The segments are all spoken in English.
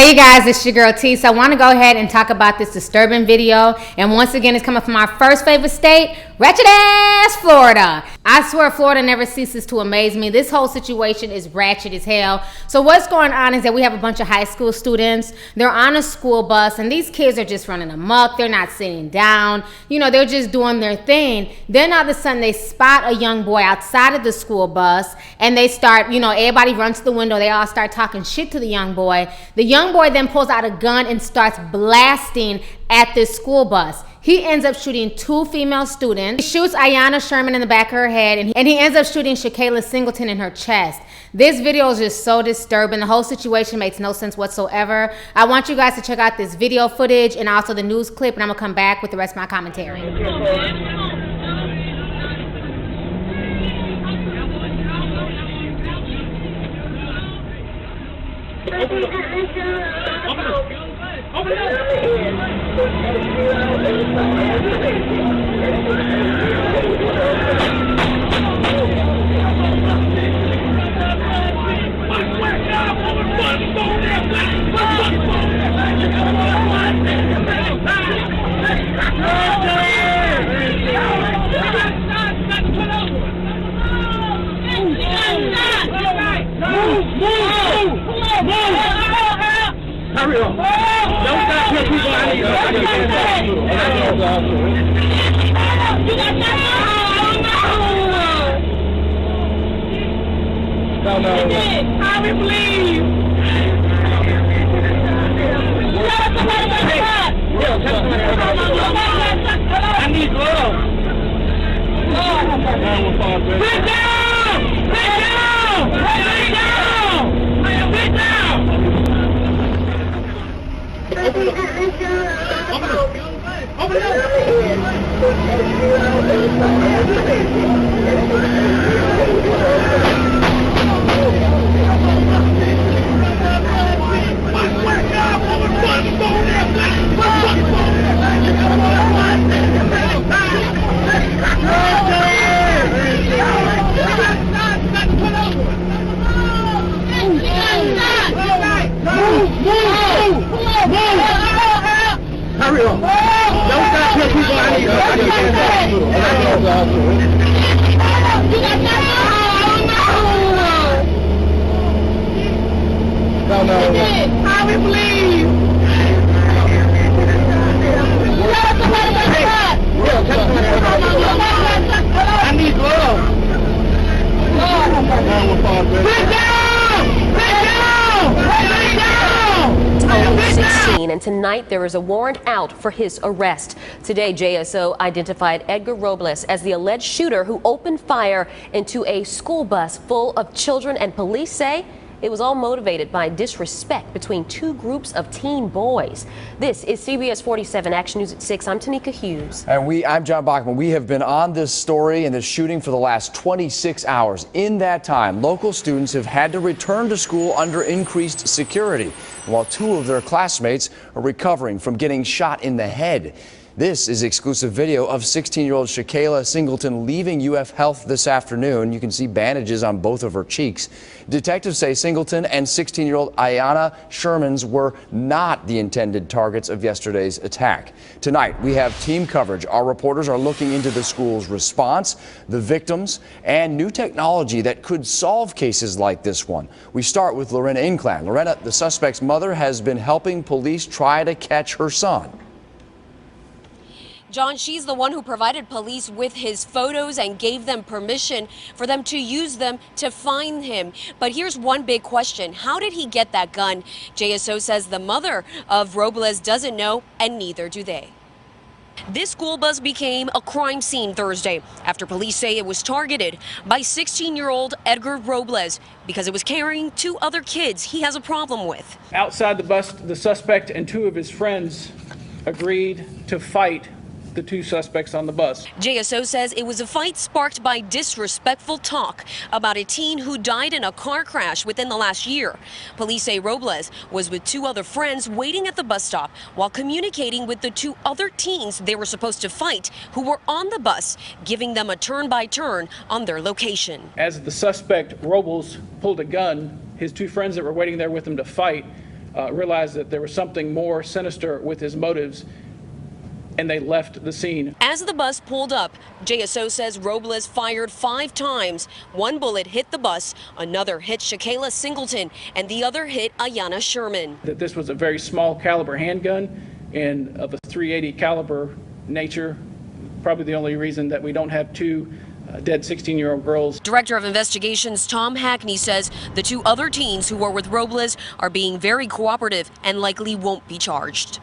Hey guys, it's your girl T. So I want to go ahead and talk about this disturbing video. And once again, it's coming from our first favorite state, Ratchet ass Florida. I swear Florida never ceases to amaze me. This whole situation is ratchet as hell. So what's going on is that we have a bunch of high school students. They're on a school bus and these kids are just running amok. They're not sitting down. You know, they're just doing their thing. Then all of a sudden they spot a young boy outside of the school bus and they start, you know, everybody runs to the window. They all start talking shit to the young boy. The young boy then pulls out a gun and starts blasting at this school bus. He ends up shooting two female students. He shoots Ayana Sherman in the back of her head, and he ends up shooting Shakayla Singleton in her chest. This video is just so disturbing. The whole situation makes no sense whatsoever. I want you guys to check out this video footage and also the news clip, and I'm gonna come back with the rest of my commentary. Hurry up. Don't stop your people. I need no. Hurry, please. I need love. Sit down! Sit down! Sit down! Sit down! Hurry up. Don't stop your people. I need no. Hurry, please. I need love. Sit down! Sit down! Sit down! 16, and tonight there is a warrant out for his arrest. Today, JSO identified Edgar Robles as the alleged shooter who opened fire into a school bus full of children, and police say it was all motivated by disrespect between two groups of teen boys. This is CBS 47 Action News at 6. I'm Tanika Hughes. And I'm John Bachman. We have been on this story and this shooting for the last 26 hours. In that time, local students have had to return to school under increased security, while two of their classmates are recovering from getting shot in the head. This is exclusive video of 16-year-old Shakayla Singleton leaving UF Health this afternoon. You can see bandages on both of her cheeks. Detectives say Singleton and 16-year-old Ayana Sherman were not the intended targets of yesterday's attack. Tonight, we have team coverage. Our reporters are looking into the school's response, the victims, and new technology that could solve cases like this one. We start with Lorena Inclan. Lorena, the suspect's mother has been helping police try to catch her son. John, she's the one who provided police with his photos and gave them permission for them to use them to find him. But here's one big question. How did he get that gun? JSO says the mother of Robles doesn't know, and neither do they. This school bus became a crime scene Thursday after police say it was targeted by 16-year-old Edgar Robles because it was carrying two other kids he has a problem with. Outside the bus, the suspect and two of his friends agreed to fight the two suspects on the bus. JSO says it was a fight sparked by disrespectful talk about a teen who died in a car crash within the last year. Police say Robles was with two other friends waiting at the bus stop while communicating with the two other teens they were supposed to fight who were on the bus, giving them a turn-by-turn on their location. As the suspect, Robles, pulled a gun, his two friends that were waiting there with him to fight realized that there was something more sinister with his motives, and they left the scene. As the bus pulled up, JSO says Robles fired 5 times. One bullet hit the bus, another hit Shakayla Singleton, and the other hit Ayana Sherman. That this was a very small caliber handgun and of a .380 caliber nature. Probably the only reason that we don't have 2 dead 16-year-old girls. Director of Investigations Tom Hackney says the 2 other teens who were with Robles are being very cooperative and likely won't be charged.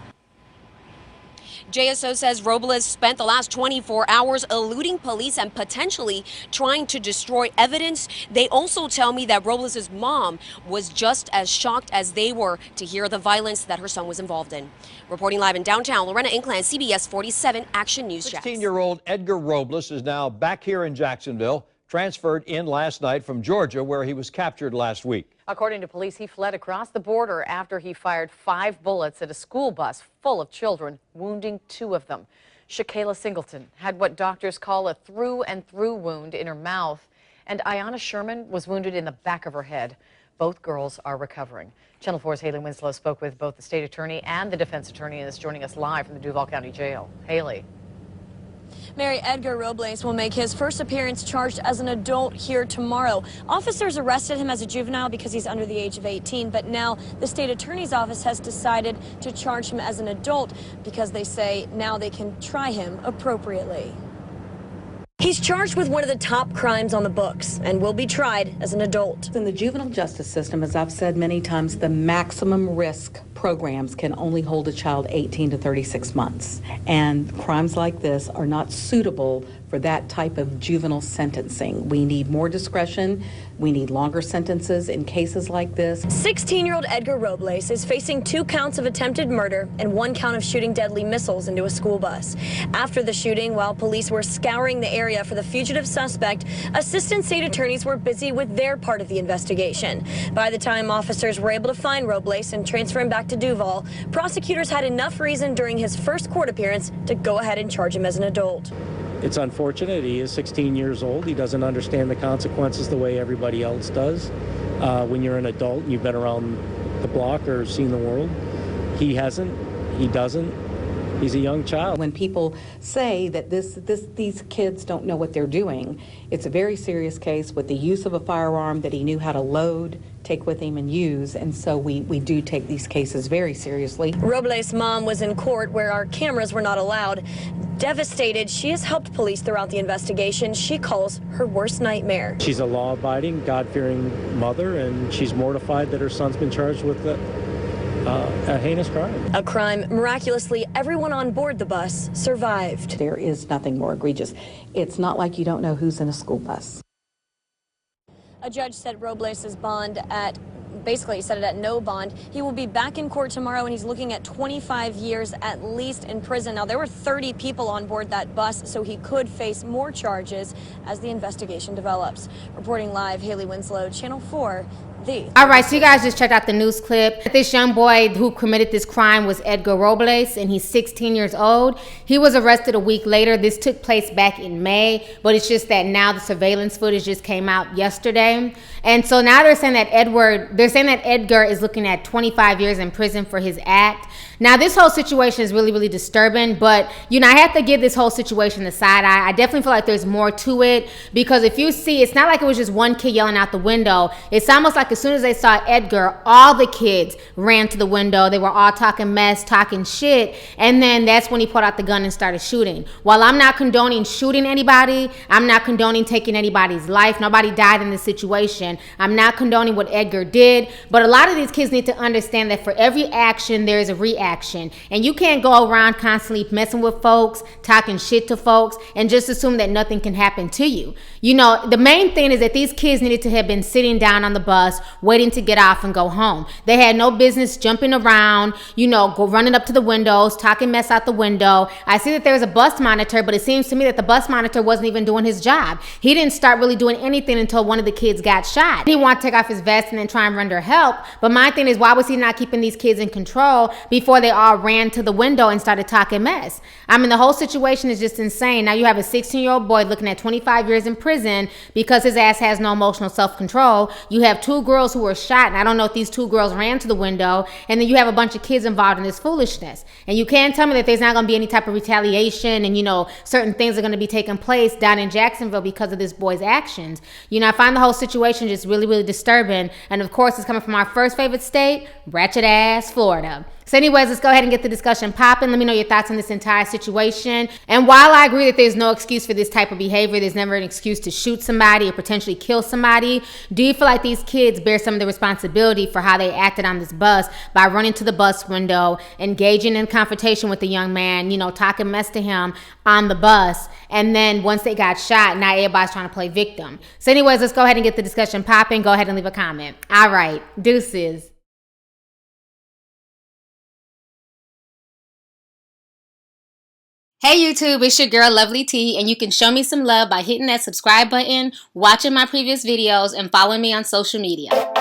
JSO says Robles spent the last 24 hours eluding police and potentially trying to destroy evidence. They also tell me that Robles' mom was just as shocked as they were to hear the violence that her son was involved in. Reporting live in downtown, Lorena Inclan, CBS 47 Action News. 16-year-old Edgar Robles is now back here in Jacksonville, transferred in last night from Georgia, where he was captured last week. According to police, he fled across the border after he fired 5 bullets at a school bus full of children, wounding 2 of them. Shakayla Singleton had what doctors call a through-and-through wound in her mouth, and Ayana Sherman was wounded in the back of her head. Both girls are recovering. Channel 4's Haley Winslow spoke with both the state attorney and the defense attorney and is joining us live from the Duval County Jail. Haley. Mary, Edgar Robles will make his first appearance charged as an adult here tomorrow. Officers arrested him as a juvenile because he's under the age of 18, but now the state attorney's office has decided to charge him as an adult because they say now they can try him appropriately. He's charged with one of the top crimes on the books and will be tried as an adult. In the juvenile justice system, as I've said many times, the maximum risk programs can only hold a child 18 to 36 months. And crimes like this are not suitable for that type of juvenile sentencing. We need more discretion. We need longer sentences in cases like this. 16-year-old Edgar Robles is facing 2 counts of attempted murder and 1 count of shooting deadly missiles into a school bus. After the shooting, while police were scouring the area for the fugitive suspect, assistant state attorneys were busy with their part of the investigation. By the time officers were able to find Robles and transfer him back to Duval, prosecutors had enough reason during his first court appearance to go ahead and charge him as an adult. It's unfortunate. He is 16 years old. He doesn't understand the consequences the way everybody else does. When you're an adult and you've been around the block or seen the world, he hasn't. He doesn't. He's a young child. When people say that these kids don't know what they're doing, it's a very serious case with the use of a firearm that he knew how to load, take with him and use, and so we do take these cases very seriously. Robles' mom was in court where our cameras were not allowed. Devastated, she has helped police throughout the investigation. She calls her worst nightmare. She's a law-abiding, God-fearing mother, and she's mortified that her son's been charged with a heinous crime. A crime miraculously everyone on board the bus survived. There is nothing more egregious. It's not like you don't know who's in a school bus. A judge set Robles' bond at, basically set it at no bond. He will be back in court tomorrow, and he's looking at 25 years at least in prison. Now, there were 30 people on board that bus, so he could face more charges as the investigation develops. Reporting live, Haley Winslow, Channel 4. All right, so you guys just checked out the news clip. This young boy who committed this crime was Edgar Robles, and he's 16 years old. He was arrested a week later. This took place back in May, but it's just that now the surveillance footage just came out yesterday. And so now they're saying that Edgar is looking at 25 years in prison for his act. Now, this whole situation is really, really disturbing, but, you know, I have to give this whole situation the side eye. I definitely feel like there's more to it, because if you see, it's not like it was just one kid yelling out the window. It's almost like as soon as they saw Edgar, all the kids ran to the window. They were all talking mess, talking shit, and then that's when he pulled out the gun and started shooting. While I'm not condoning shooting anybody, I'm not condoning taking anybody's life. Nobody died in this situation. I'm not condoning what Edgar did, but a lot of these kids need to understand that for every action, there is a reaction. And you can't go around constantly messing with folks, talking shit to folks, and just assume that nothing can happen to you. You know, the main thing is that these kids needed to have been sitting down on the bus, waiting to get off and go home. They had no business jumping around, you know, go running up to the windows, talking mess out the window. I see that there's a bus monitor, but it seems to me that the bus monitor wasn't even doing his job. He didn't start really doing anything until one of the kids got shot. He wanted to take off his vest and then try and render help, but my thing is, why was he not keeping these kids in control before before they all ran to the window and started talking mess. I mean, the whole situation is just insane. Now you have a 16-year-old boy looking at 25 years in prison because his ass has no emotional self-control. You have 2 girls who were shot, and I don't know if these 2 girls ran to the window, and then you have a bunch of kids involved in this foolishness. And you can't tell me that there's not going to be any type of retaliation and, you know, certain things are going to be taking place down in Jacksonville because of this boy's actions. You know, I find the whole situation just really, really disturbing. And of course, it's coming from our first favorite state, Ratchet ass Florida. So anyways, let's go ahead and get the discussion popping. Let me know your thoughts on this entire situation. And while I agree that there's no excuse for this type of behavior, there's never an excuse to shoot somebody or potentially kill somebody, do you feel like these kids bear some of the responsibility for how they acted on this bus by running to the bus window, engaging in confrontation with the young man, you know, talking mess to him on the bus, and then once they got shot, now everybody's trying to play victim? So anyways, let's go ahead and get the discussion popping. Go ahead and leave a comment. All right, deuces. Hey YouTube, it's your girl Lovely T, and you can show me some love by hitting that subscribe button, watching my previous videos, and following me on social media.